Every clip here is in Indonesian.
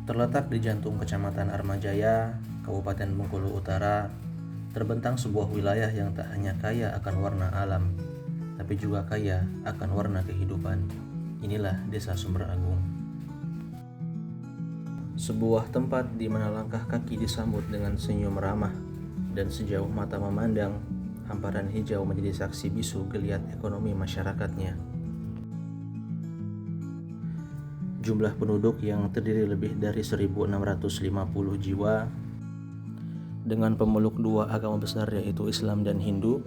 Terletak di jantung Kecamatan Armajaya, Kabupaten Bengkulu Utara, terbentang sebuah wilayah yang tak hanya kaya akan warna alam, tapi juga kaya akan warna kehidupan. Inilah Desa Sumber Agung. Sebuah tempat di mana langkah kaki disambut dengan senyum ramah, dan sejauh mata memandang, hamparan hijau menjadi saksi bisu geliat ekonomi masyarakatnya. Jumlah penduduk yang terdiri lebih dari 1.650 jiwa, dengan pemeluk dua agama besar yaitu Islam dan Hindu,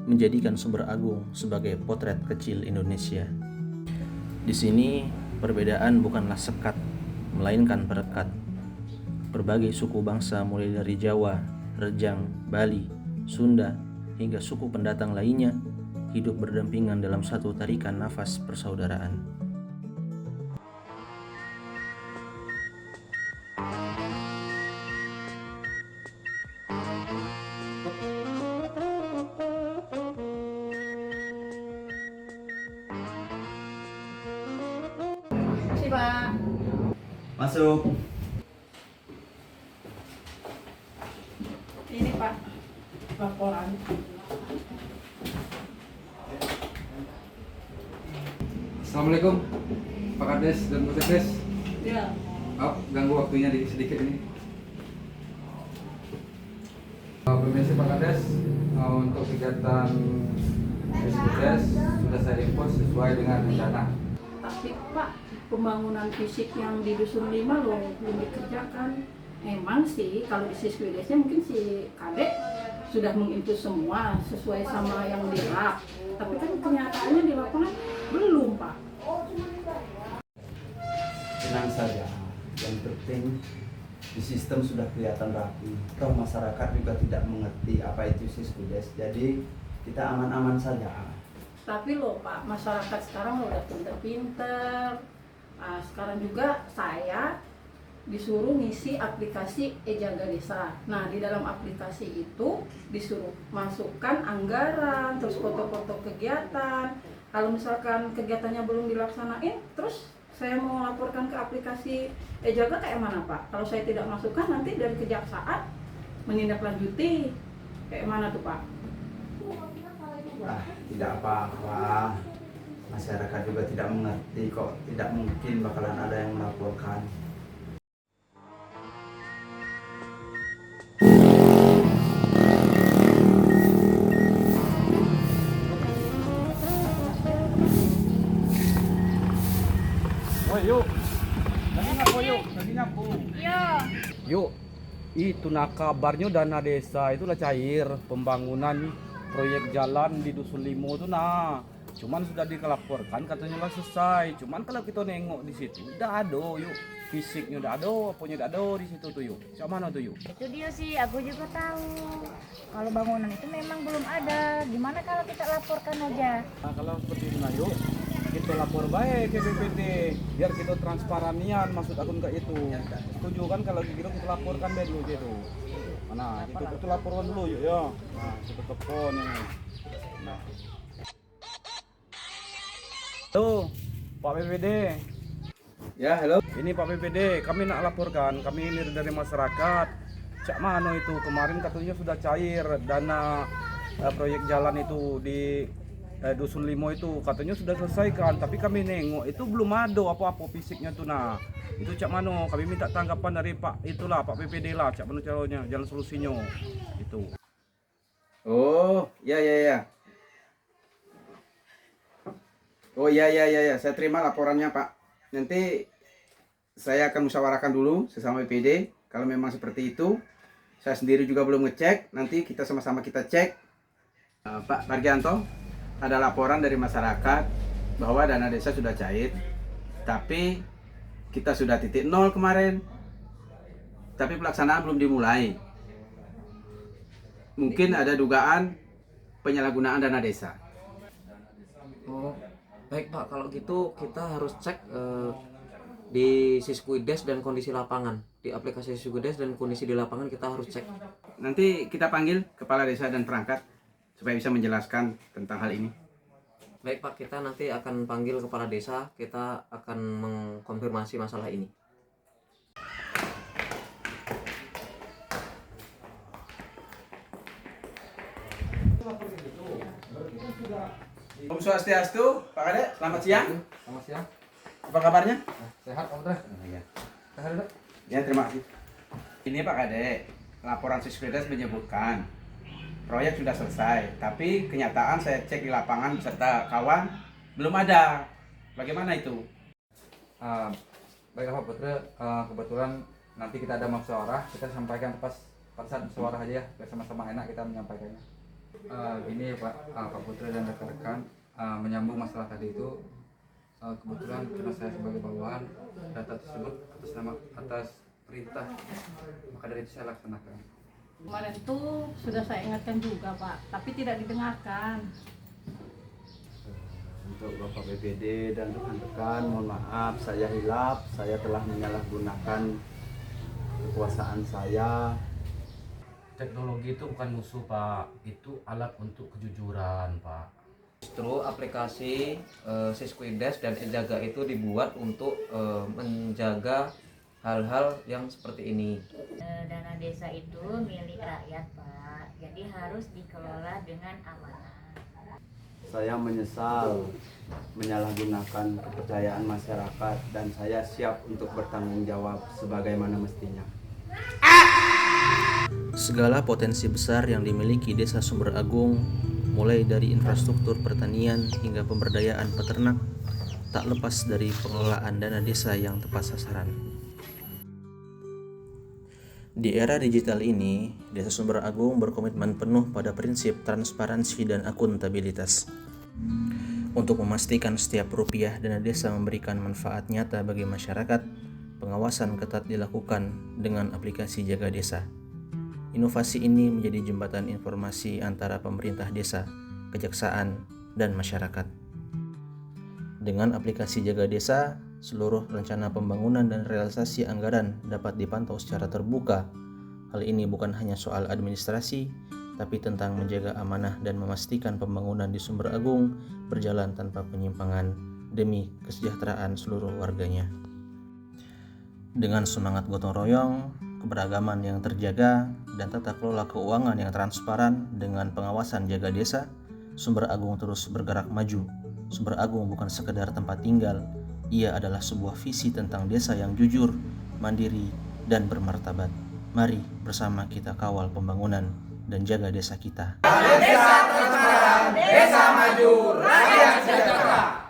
menjadikan Sumber Agung sebagai potret kecil Indonesia. Di sini perbedaan bukanlah sekat, melainkan perekat. Berbagai suku bangsa mulai dari Jawa, Rejang, Bali, Sunda, hingga suku pendatang lainnya hidup berdampingan dalam satu tarikan nafas persaudaraan. Pak. Masuk. Ini Pak, laporan. Assalamualaikum Pak Kades dan Bu Sekdes. Ya. Maaf ganggu waktunya sedikit ini. Permisi Pak Kades, untuk kegiatan Sekdes sudah saya import sesuai dengan rencana. Tapi Pak, pembangunan fisik yang di Dusun 5 loh belum dikerjakan. Emang sih kalau di Siskwidesnya mungkin si Kadek sudah menginput semua sesuai sama yang di lab. Tapi kan kenyataannya di lapangan belum Pak. Tenang saja. Yang penting di sistem sudah kelihatan rapi. Toh masyarakat juga tidak mengerti apa itu Siskudes. Jadi kita aman-aman saja. Tapi loh Pak, masyarakat sekarang udah pinter-pinter. Sekarang juga saya disuruh ngisi aplikasi e-Jaga Desa. Nah, di dalam aplikasi itu disuruh masukkan anggaran, terus foto-foto kegiatan. Kalau misalkan kegiatannya belum dilaksanain, terus saya mau laporkan ke aplikasi e-Jaga kayak mana Pak? Kalau saya tidak masukkan, nanti dari kejaksaan menindaklanjuti. Kayak mana tuh Pak? Wah, tidak apa-apa. Masyarakat juga tidak mengerti kok. Tidak mungkin bakalan ada yang melaporkan. Woi yuk, lagi ngapo yuk, lagi ngapo. Iya. Yuk, itu nah kabarnya dana desa itu lah cair pembangunan proyek jalan di Dusun Limo itu nah. Cuman sudah dilaporkan katanya lah selesai. Cuman kalau kita nengok di situ udah ada yuk. Fisiknya udah ada, apanya udah ada di situ tuh yuk. Siapa mana tuh yuk? Itu dia sih, aku juga tahu. Kalau bangunan itu memang belum ada. Gimana kalau kita laporkan aja? Nah, kalau seperti itu nah yuk, kita lapor baik ke BPT biar kita transparanian maksud akun ke itu. Setuju kan kalau gitu kita laporkan deh dulu gitu. Mana kita laporkan dulu yuk ya. Nah, kita telepon ini. Nah. Halo, Pak BPD. Ya, halo. Ini Pak BPD, kami nak laporkan, kami ini dari masyarakat. Cak Mano itu kemarin katanya sudah cair dana proyek jalan itu di Dusun Limo itu katanya sudah selesaikan, tapi kami nengok itu belum ada apa-apa fisiknya tuh nah. Itu Cak Mano, kami minta tanggapan dari Pak itulah Pak BPD lah, Cak Mano caranya, jalan solusinya. Itu. Oh, ya. Oh, ya. Saya terima laporannya, Pak. Nanti saya akan musyawarahkan dulu sesama BPD. Kalau memang seperti itu, saya sendiri juga belum ngecek. Nanti kita sama-sama kita cek. Pak Margianto, ada laporan dari masyarakat bahwa dana desa sudah cair, tapi kita sudah titik nol kemarin, tapi pelaksanaan belum dimulai. Mungkin ada dugaan penyalahgunaan dana desa. Oh, baik Pak, kalau gitu kita harus cek di Siskuides dan kondisi lapangan. Di aplikasi Siskuides dan kondisi di lapangan kita harus cek. Nanti kita panggil kepala desa dan perangkat supaya bisa menjelaskan tentang hal ini. Baik Pak, kita nanti akan panggil kepala desa, kita akan mengkonfirmasi masalah ini. Om Swastiastu, Pak Kade, selamat siang. Selamat siang. Apa kabarnya? Sehat Om Teh? Iya. Sehat Dek? Ya, terima kasih. Ini Pak Kade, laporan Siskuides menyebutkan proyek sudah selesai, tapi kenyataan saya cek di lapangan beserta kawan belum ada. Bagaimana itu? Baiklah Pak Putra, kebetulan nanti kita ada musyawarah, kita sampaikan pada saat musyawarah aja ya, biar sama-sama enak kita menyampaikannya. Gini Pak Putra dan rekan-rekan, menyambung masalah tadi itu, kebetulan karena saya sebagai bawahan data tersebut atas perintah, maka dari itu saya laksanakan. Kemarin tuh sudah saya ingatkan juga Pak, tapi tidak didengarkan. Untuk Bapak BPD dan rekan-rekan, mohon maaf saya hilaf, saya telah menyalahgunakan kekuasaan saya. Teknologi itu bukan musuh Pak, itu alat untuk kejujuran Pak. Justru aplikasi Siskuides dan Ejaga itu dibuat untuk menjaga hal-hal yang seperti ini. Dana desa itu milik rakyat Pak, jadi harus dikelola dengan amanah. Saya menyesal menyalahgunakan kepercayaan masyarakat dan saya siap untuk bertanggung jawab sebagaimana mestinya. Segala potensi besar yang dimiliki Desa Sumber Agung, mulai dari infrastruktur pertanian hingga pemberdayaan peternak, tak lepas dari pengelolaan dana desa yang tepat sasaran. Di era digital ini, Desa Sumber Agung berkomitmen penuh pada prinsip transparansi dan akuntabilitas. Untuk memastikan setiap rupiah dana desa memberikan manfaat nyata bagi masyarakat, pengawasan ketat dilakukan dengan aplikasi Jaga Desa. Inovasi ini menjadi jembatan informasi antara pemerintah desa, kejaksaan, dan masyarakat. Dengan aplikasi Jaga Desa, seluruh rencana pembangunan dan realisasi anggaran dapat dipantau secara terbuka. Hal ini bukan hanya soal administrasi, tapi tentang menjaga amanah dan memastikan pembangunan di Sumber Agung berjalan tanpa penyimpangan demi kesejahteraan seluruh warganya. Dengan semangat gotong royong, keberagaman yang terjaga, dan tata kelola keuangan yang transparan dengan pengawasan Jaga Desa, Sumber Agung terus bergerak maju. Sumber Agung bukan sekedar tempat tinggal, ia adalah sebuah visi tentang desa yang jujur, mandiri, dan bermartabat. Mari bersama kita kawal pembangunan dan jaga desa kita. Desa transparan, desa maju, rakyat sejahtera.